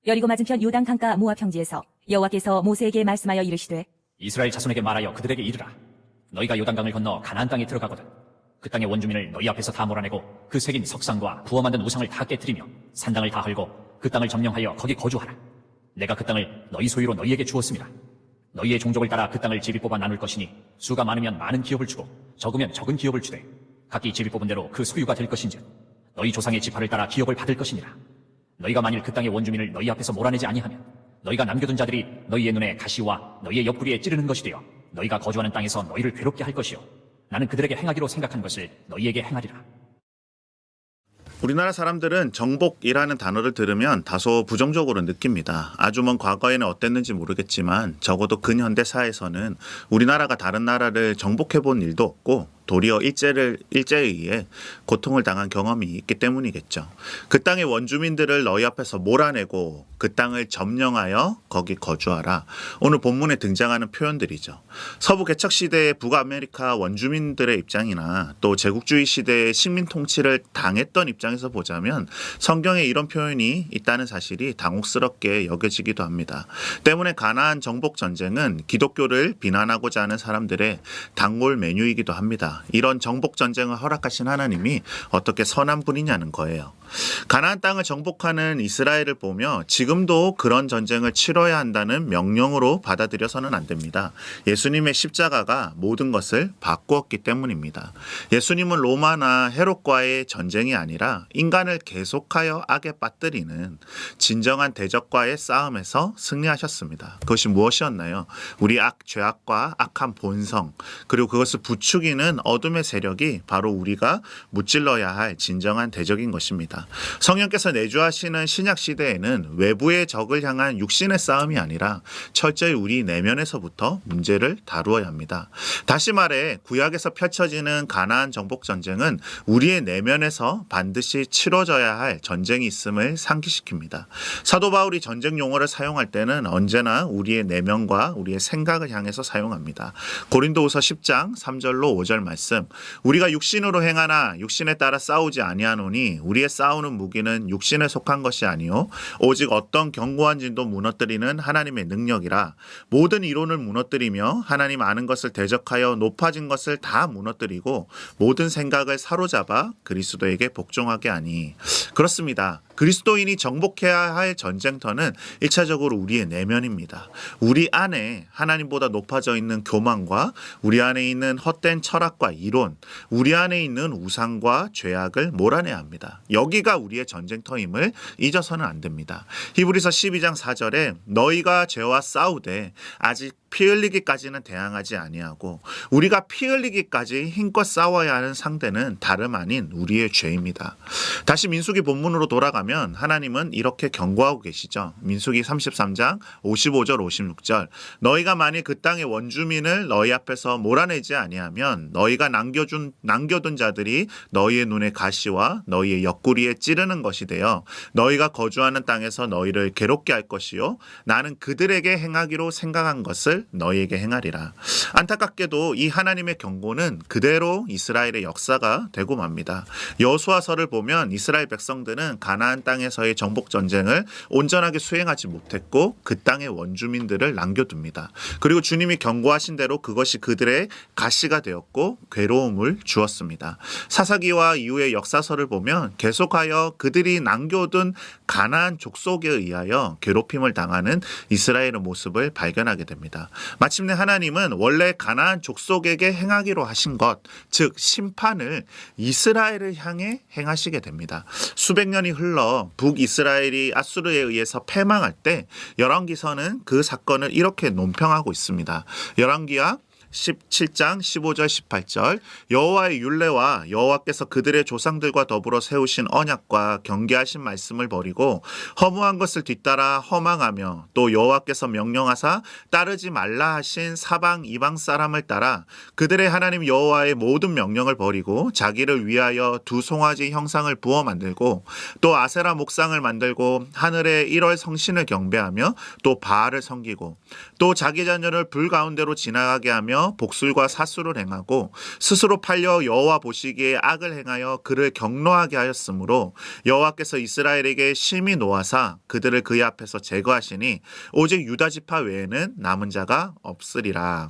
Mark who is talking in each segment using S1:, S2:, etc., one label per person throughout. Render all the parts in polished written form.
S1: 여리고 맞은편 요단 강가 모압 평지에서 여호와께서 모세에게 말씀하여 이르시되
S2: 이스라엘 자손에게 말하여 그들에게 이르라. 너희가 요단강을 건너 가나안 땅에 들어가거든 그 땅의 원주민을 너희 앞에서 다 몰아내고 그 새긴 석상과 부어 만든 우상을 다 깨뜨리며 산당을 다 헐고 그 땅을 점령하여 거기 거주하라. 내가 그 땅을 너희 소유로 너희에게 주었습니다. 너희의 종족을 따라 그 땅을 집이 뽑아 나눌 것이니 수가 많으면 많은 기업을 주고 적으면 적은 기업을 주되 각기 집이 뽑은 대로 그 소유가 될 것인즉 너희 조상의 지파를 따라 기업을 받을 것이니라. 너희가 만일 그 땅의 원주민을 너희 앞에서 몰아내지 아니하면 너희가 남겨둔 자들이 너희의 눈에 가시와 너희의 옆구리에 찌르는 것이 되어 너희가 거주하는 땅에서 너희를 괴롭게 할 것이요 나는 그들에게 행하기로 생각한 것을 너희에게 행하리라.
S3: 우리나라 사람들은 정복이라는 단어를 들으면 다소 부정적으로 느낍니다. 아주 먼 과거에는 어땠는지 모르겠지만 적어도 근현대사에서는 우리나라가 다른 나라를 정복해 본 일도 없고 도리어 일제에 의해 고통을 당한 경험이 있기 때문이겠죠. 그 땅의 원주민들을 너희 앞에서 몰아내고 그 땅을 점령하여 거기 거주하라. 오늘 본문에 등장하는 표현들이죠. 서부 개척 시대의 북아메리카 원주민들의 입장이나 또 제국주의 시대의 식민 통치를 당했던 입장에서 보자면 성경에 이런 표현이 있다는 사실이 당혹스럽게 여겨지기도 합니다. 때문에 가나안 정복 전쟁은 기독교를 비난하고자 하는 사람들의 단골 메뉴이기도 합니다. 이런 정복 전쟁을 허락하신 하나님이 어떻게 선한 분이냐는 거예요. 가나안 땅을 정복하는 이스라엘을 보며 지금도 그런 전쟁을 치러야 한다는 명령으로 받아들여서는 안 됩니다. 예수님의 십자가가 모든 것을 바꾸었기 때문입니다. 예수님은 로마나 헤롯과의 전쟁이 아니라 인간을 계속하여 악에 빠뜨리는 진정한 대적과의 싸움에서 승리하셨습니다. 그것이 무엇이었나요? 우리 죄악과 악한 본성, 그리고 그것을 부추기는 어둠의 세력이 바로 우리가 무찔러야 할 진정한 대적인 것입니다. 성령께서 내주하시는 신약 시대에는 외부의 적을 향한 육신의 싸움이 아니라 철저히 우리 내면에서부터 문제를 다루어야 합니다. 다시 말해 구약에서 펼쳐지는 가나안 정복 전쟁은 우리의 내면에서 반드시 치러져야 할 전쟁이 있음을 상기시킵니다. 사도 바울이 전쟁 용어를 사용할 때는 언제나 우리의 내면과 우리의 생각을 향해서 사용합니다. 고린도후서 10장 3절로 5절 말씀, 우리가 육신으로 행하나 육신에 따라 싸우지 아니하노니 우리의 싸우는 무기는 육신에 속한 것이 아니요 오직 어떤 견고한 진도 무너뜨리는 하나님의 능력이라. 모든 이론을 무너뜨리며 하나님 아는 것을 대적하여 높아진 것을 다 무너뜨리고 모든 생각을 사로잡아 그리스도에게 복종하게 하니. 그렇습니다. 그리스도인이 정복해야 할 전쟁터는 1차적으로 우리의 내면입니다. 우리 안에 하나님보다 높아져 있는 교만과 우리 안에 있는 헛된 철학과 이론, 우리 안에 있는 우상과 죄악을 몰아내야 합니다. 여기가 우리의 전쟁터임을 잊어서는 안 됩니다. 히브리서 12장 4절에 너희가 죄와 싸우되 아직 피 흘리기까지는 대항하지 아니하고, 우리가 피 흘리기까지 힘껏 싸워야 하는 상대는 다름 아닌 우리의 죄입니다. 다시 민수기 본문으로 돌아가면 하나님은 이렇게 경고하고 계시죠. 민수기 33장 55절 56절, 너희가 만일 그 땅의 원주민을 너희 앞에서 몰아내지 아니하면 너희가 남겨둔 자들이 너희의 눈에 가시와 너희의 옆구리에 찌르는 것이 되어 너희가 거주하는 땅에서 너희를 괴롭게 할 것이요 나는 그들에게 행하기로 생각한 것을 너희에게 행하리라. 안타깝게도 이 하나님의 경고는 그대로 이스라엘의 역사가 되고 맙니다. 여호수아서를 보면 이스라엘 백성들은 가나안 땅에서의 정복 전쟁을 온전하게 수행하지 못했고 그 땅의 원주민들을 남겨둡니다. 그리고 주님이 경고하신 대로 그것이 그들의 가시가 되었고 괴로움을 주었습니다. 사사기와 이후의 역사서를 보면 계속하여 그들이 남겨둔 가나안 족속에 의하여 괴롭힘을 당하는 이스라엘의 모습을 발견하게 됩니다. 마침내 하나님은 원래 가나안 족속에게 행하기로 하신 것, 즉 심판을 이스라엘을 향해 행하시게 됩니다. 수백 년이 흘러 북이스라엘이 아수르에 의해서 패망할 때 열왕기서는 그 사건을 이렇게 논평하고 있습니다. 열왕기하 17장 15절 18절, 여호와의 율례와 여호와께서 그들의 조상들과 더불어 세우신 언약과 경계하신 말씀을 버리고 허무한 것을 뒤따라 허망하며 또 여호와께서 명령하사 따르지 말라 하신 사방 이방 사람을 따라 그들의 하나님 여호와의 모든 명령을 버리고 자기를 위하여 두 송아지 형상을 부어 만들고 또 아세라 목상을 만들고 하늘의 1월 성신을 경배하며 또 바알을 섬기고 또 자기 자녀를 불 가운데로 지나가게 하며 행하며 복술과 사수를 행하고 스스로 팔려 여호와 보시기에 악을 행하여 그를 경노하게 하였으므로 여호와께서 이스라엘에게 심히 노하사 그들을 그의 앞에서 제거하시니 오직 유다 지파 외에는 남은 자가 없으리라.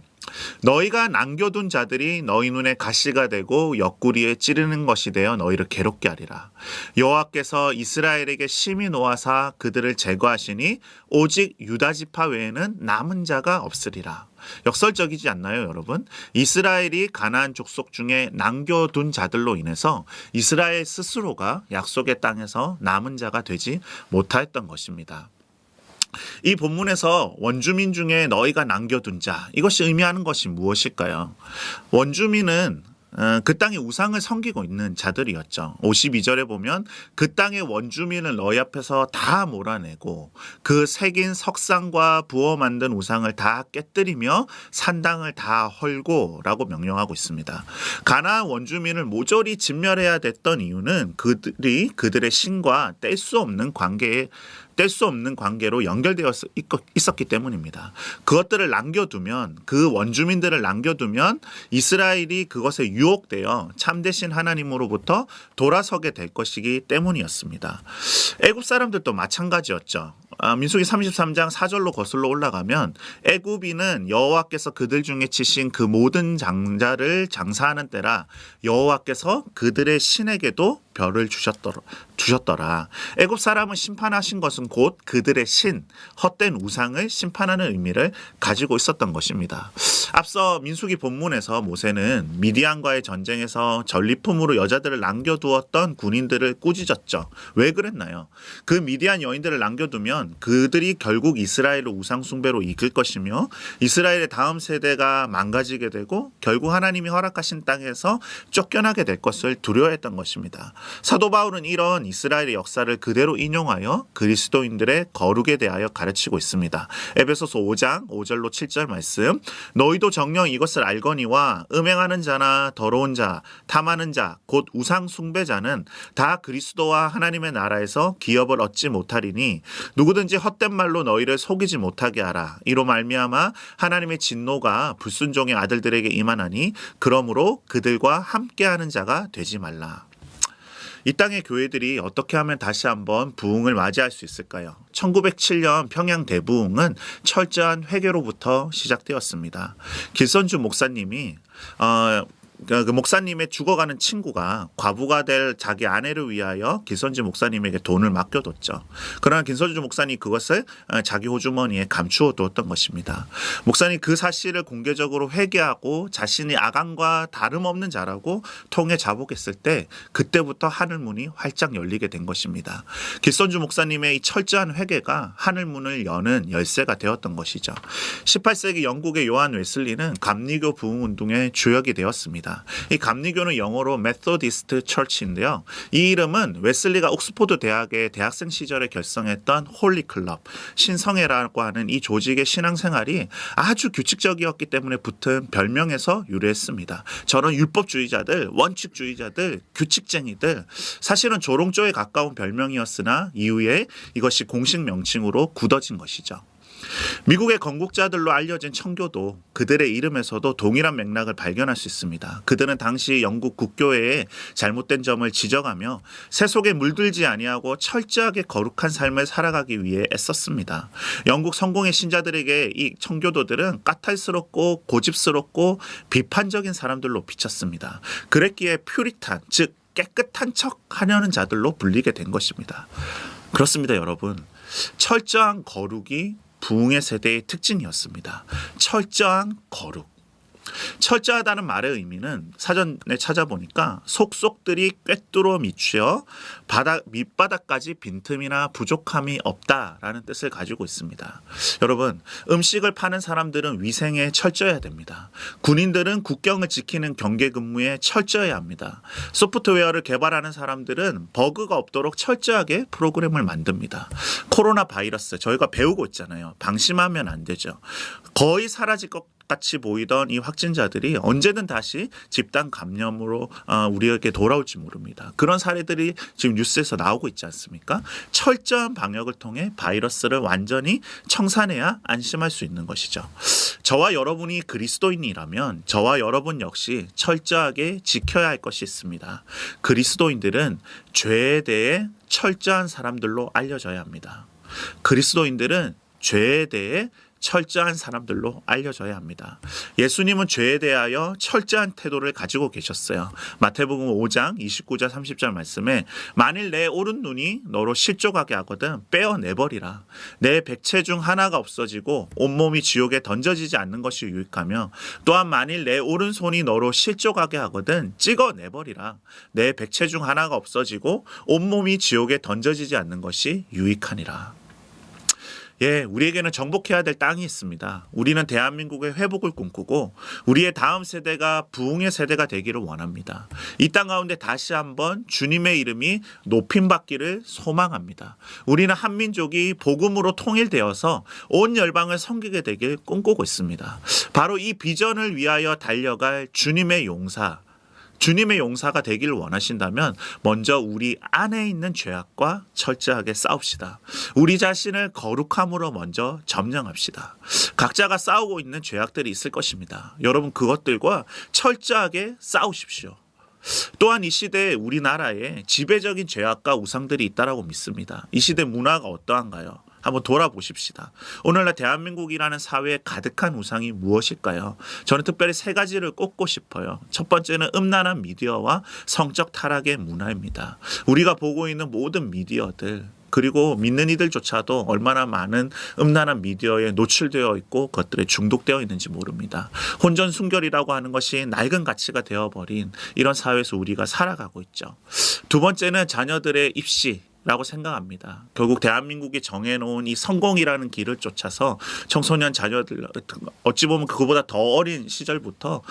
S3: 너희가 남겨둔 자들이 너희 눈에 가시가 되고 옆구리에 찌르는 것이 되어 너희를 괴롭게 하리라. 여호와께서 이스라엘에게 심히 노하사 그들을 제거하시니 오직 유다 지파 외에는 남은 자가 없으리라. 역설적이지 않나요, 여러분? 이스라엘이 가나안 족속 중에 남겨둔 자들로 인해서 이스라엘 스스로가 약속의 땅에서 남은 자가 되지 못하였던 것입니다. 이 본문에서 원주민 중에 너희가 남겨둔 자, 이것이 의미하는 것이 무엇일까요? 원주민은 그 땅의 우상을 섬기고 있는 자들이었죠. 52절에 보면 그 땅의 원주민을 너희 앞에서 다 몰아내고 그 새긴 석상과 부어 만든 우상을 다 깨뜨리며 산당을 다 헐고 라고 명령하고 있습니다. 가나안 원주민을 모조리 진멸해야 됐던 이유는 그들이 그들의 신과 뗄 수 없는 관계로 연결되어 있었기 때문입니다. 그것들을 남겨두면, 그 원주민들을 남겨두면 이스라엘이 그것에 유혹되어 참되신 하나님으로부터 돌아서게 될 것이기 때문이었습니다. 애굽 사람들도 마찬가지였죠. 민수기 33장 4절로 거슬러 올라가면 애굽인은 여호와께서 그들 중에 치신 그 모든 장자를 장사하는 때라 여호와께서 그들의 신에게도 별을 주셨더라. 애굽 사람은 심판하신 것은 곧 그들의 신, 헛된 우상을 심판하는 의미를 가지고 있었던 것입니다. 앞서 민수기 본문에서 모세는 미디안과의 전쟁에서 전리품으로 여자들을 남겨두었던 군인들을 꾸짖었죠. 왜 그랬나요? 그 미디안 여인들을 남겨두면 그들이 결국 이스라엘을 우상 숭배로 이끌 것이며 이스라엘의 다음 세대가 망가지게 되고 결국 하나님이 허락하신 땅에서 쫓겨나게 될 것을 두려워했던 것입니다. 사도 바울은 이런 이스라엘의 역사를 그대로 인용하여 그리스도인들의 거룩에 대하여 가르치고 있습니다. 에베소서 5장 5절로 7절 말씀, 너희도 정녕 이것을 알거니와 음행하는 자나 더러운 자, 탐하는 자, 곧 우상 숭배자는 다 그리스도와 하나님의 나라에서 기업을 얻지 못하리니 누구든지 헛된 말로 너희를 속이지 못하게 하라. 이로 말미암아 하나님의 진노가 불순종의 아들들에게 임하나니 그러므로 그들과 함께하는 자가 되지 말라. 이 땅의 교회들이 어떻게 하면 다시 한번 부흥을 맞이할 수 있을까요? 1907년 평양 대부흥은 철저한 회개로부터 시작되었습니다. 길선주 목사님이 그 목사님의 죽어가는 친구가 과부가 될 자기 아내를 위하여 길선주 목사님에게 돈을 맡겨뒀죠. 그러나 길선주 목사님이 그것을 자기 호주머니에 감추어 두었던 것입니다. 목사님 그 사실을 공개적으로 회개하고 자신이 아간과 다름없는 자라고 통해 자복했을 때 그때부터 하늘문이 활짝 열리게 된 것입니다. 길선주 목사님의 이 철저한 회개가 하늘문을 여는 열쇠가 되었던 것이죠. 18세기 영국의 요한 웨슬리는 감리교 부흥운동의 주역이 되었습니다. 이 감리교는 영어로 메소디스트 처치인데요. 이 이름은 웨슬리가 옥스포드 대학의 대학생 시절에 결성했던 홀리클럽, 신성회라고 하는 이 조직의 신앙생활이 아주 규칙적이었기 때문에 붙은 별명에서 유래했습니다. 저런 율법주의자들, 원칙주의자들, 규칙쟁이들, 사실은 조롱조에 가까운 별명이었으나 이후에 이것이 공식 명칭으로 굳어진 것이죠. 미국의 건국자들로 알려진 청교도, 그들의 이름에서도 동일한 맥락을 발견할 수 있습니다. 그들은 당시 영국 국교회의 잘못된 점을 지적하며 새 속에 물들지 아니하고 철저하게 거룩한 삶을 살아가기 위해 애썼습니다. 영국 성공의 신자들에게 이 청교도들은 까탈스럽고 고집스럽고 비판적인 사람들로 비쳤습니다. 그랬기에 퓨리탄, 즉 깨끗한 척 하려는 자들로 불리게 된 것입니다. 그렇습니다, 여러분. 철저한 거룩이 부흥의 세대의 특징이었습니다. 철저한 거룩. 철저하다는 말의 의미는 사전에 찾아보니까 속속들이 꿰뚫어 미치어 밑바닥까지 빈틈이나 부족함이 없다라는 뜻을 가지고 있습니다. 여러분, 음식을 파는 사람들은 위생에 철저해야 됩니다. 군인들은 국경을 지키는 경계 근무에 철저해야 합니다. 소프트웨어를 개발하는 사람들은 버그가 없도록 철저하게 프로그램을 만듭니다. 코로나 바이러스 저희가 배우고 있잖아요. 방심하면 안 되죠. 거의 사라질 것 같이 보이던 이 확진자들이 언제든 다시 집단 감염으로 우리에게 돌아올지 모릅니다. 그런 사례들이 지금 뉴스에서 나오고 있지 않습니까? 철저한 방역을 통해 바이러스를 완전히 청산해야 안심할 수 있는 것이죠. 저와 여러분이 그리스도인이라면 저와 여러분 역시 철저하게 지켜야 할 것이 있습니다. 그리스도인들은 죄에 대해 철저한 사람들로 알려져야 합니다. 그리스도인들은 죄에 대해 철저한 사람들로 알려져야 합니다. 예수님은 죄에 대하여 철저한 태도를 가지고 계셨어요. 마태복음 5장 29절 30절 말씀에 만일 내 오른 눈이 너로 실족하게 하거든 빼어내버리라. 내 백체 중 하나가 없어지고 온몸이 지옥에 던져지지 않는 것이 유익하며 또한 만일 내 오른손이 너로 실족하게 하거든 찍어내버리라. 내 백체 중 하나가 없어지고 온몸이 지옥에 던져지지 않는 것이 유익하니라. 예, 우리에게는 정복해야 될 땅이 있습니다. 우리는 대한민국의 회복을 꿈꾸고 우리의 다음 세대가 부흥의 세대가 되기를 원합니다. 이 땅 가운데 다시 한번 주님의 이름이 높임받기를 소망합니다. 우리는 한민족이 복음으로 통일되어서 온 열방을 섬기게 되길 꿈꾸고 있습니다. 바로 이 비전을 위하여 달려갈 주님의 용사가 되기를 원하신다면 먼저 우리 안에 있는 죄악과 철저하게 싸웁시다. 우리 자신을 거룩함으로 먼저 점령합시다. 각자가 싸우고 있는 죄악들이 있을 것입니다. 여러분 그것들과 철저하게 싸우십시오. 또한 이 시대에 우리나라에 지배적인 죄악과 우상들이 있다고 믿습니다. 이 시대 문화가 어떠한가요? 한번 돌아보십시다. 오늘날 대한민국이라는 사회에 가득한 우상이 무엇일까요? 저는 특별히 세 가지를 꼽고 싶어요. 첫 번째는 음란한 미디어와 성적 타락의 문화입니다. 우리가 보고 있는 모든 미디어들 그리고 믿는 이들조차도 얼마나 많은 음란한 미디어에 노출되어 있고 그것들에 중독되어 있는지 모릅니다. 혼전순결이라고 하는 것이 낡은 가치가 되어버린 이런 사회에서 우리가 살아가고 있죠. 두 번째는 자녀들의 입시 라고 생각합니다. 결국 대한민국이 정해놓은 이 성공이라는 길을 쫓아서 청소년 자녀들 어찌 보면 그거보다 더 어린 시절부터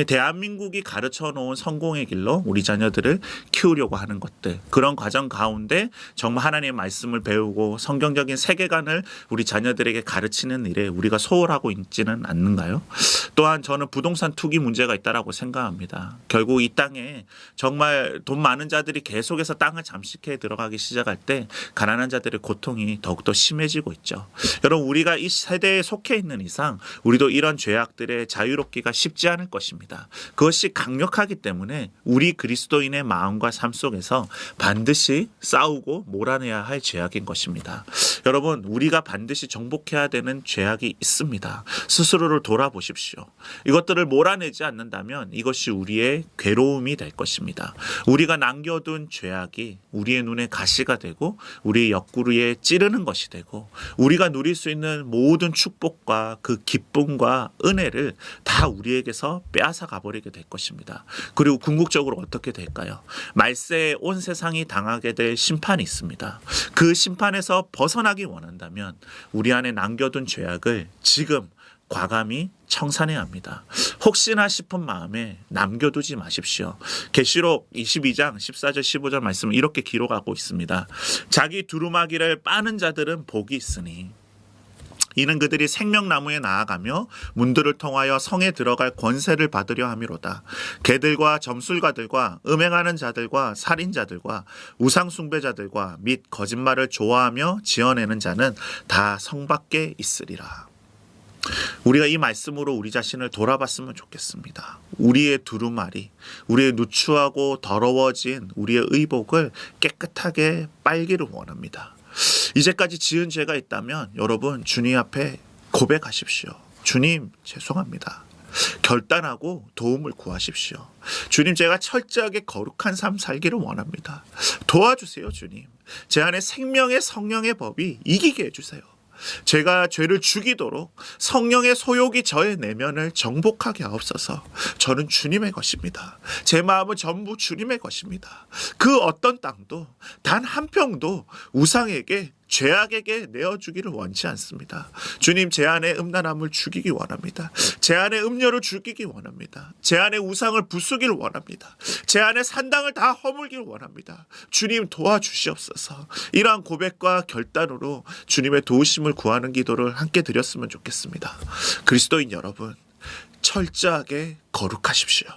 S3: 대한민국이 가르쳐놓은 성공의 길로 우리 자녀들을 키우려고 하는 것들 그런 과정 가운데 정말 하나님의 말씀을 배우고 성경적인 세계관을 우리 자녀들에게 가르치는 일에 우리가 소홀하고 있지는 않는가요? 또한 저는 부동산 투기 문제가 있다고 생각합니다. 결국 이 땅에 정말 돈 많은 자들이 계속해서 땅을 잠식해 들어가기 시작할 때 가난한 자들의 고통이 더욱더 심해지고 있죠. 여러분 우리가 이 세대에 속해 있는 이상 우리도 이런 죄악들에 자유롭기가 쉽지 않을 것입니다. 그것이 강력하기 때문에 우리 그리스도인의 마음과 삶 속에서 반드시 싸우고 몰아내야 할 죄악인 것입니다. 여러분 우리가 반드시 정복해야 되는 죄악이 있습니다. 스스로를 돌아보십시오. 이것들을 몰아내지 않는다면 이것이 우리의 괴로움이 될 것입니다. 우리가 남겨둔 죄악이 우리의 눈에 가시가 되고 우리의 옆구리에 찌르는 것이 되고 우리가 누릴 수 있는 모든 축복과 그 기쁨과 은혜를 다 우리에게서 빼앗아 가버리게 될 것입니다. 그리고 궁극적으로 어떻게 될까요? 말세에 온 세상이 당하게 될 심판이 있습니다. 그 심판에서 벗어나기 원한다면 우리 안에 남겨둔 죄악을 지금 과감히 청산해야 합니다. 혹시나 싶은 마음에 남겨두지 마십시오. 계시록 22장 14절 15절 말씀은 이렇게 기록하고 있습니다. 자기 두루마기를 빠는 자들은 복이 있으니 이는 그들이 생명나무에 나아가며 문들을 통하여 성에 들어갈 권세를 받으려 함이로다. 개들과 점술가들과 음행하는 자들과 살인자들과 우상숭배자들과 및 거짓말을 좋아하며 지어내는 자는 다 성 밖에 있으리라. 우리가 이 말씀으로 우리 자신을 돌아봤으면 좋겠습니다. 우리의 두루마리, 우리의 누추하고 더러워진 우리의 의복을 깨끗하게 빨기를 원합니다. 이제까지 지은 죄가 있다면 여러분 주님 앞에 고백하십시오. 주님 죄송합니다. 결단하고 도움을 구하십시오. 주님 제가 철저하게 거룩한 삶 살기를 원합니다. 도와주세요 주님. 제 안에 생명의 성령의 법이 이기게 해주세요. 제가 죄를 죽이도록 성령의 소욕이 저의 내면을 정복하게 하옵소서. 저는 주님의 것입니다. 제 마음은 전부 주님의 것입니다. 그 어떤 땅도 단 한 평도 우상에게 죄악에게 내어주기를 원치 않습니다. 주님 제 안에 음란함을 죽이기 원합니다. 제 안에 음료를 죽이기 원합니다. 제 안에 우상을 부수기를 원합니다. 제 안에 산당을 다 허물기를 원합니다. 주님 도와주시옵소서. 이러한 고백과 결단으로 주님의 도우심을 구하는 기도를 함께 드렸으면 좋겠습니다. 그리스도인 여러분, 철저하게 거룩하십시오.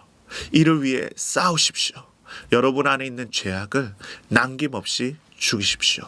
S3: 이를 위해 싸우십시오. 여러분 안에 있는 죄악을 남김없이 죽이십시오.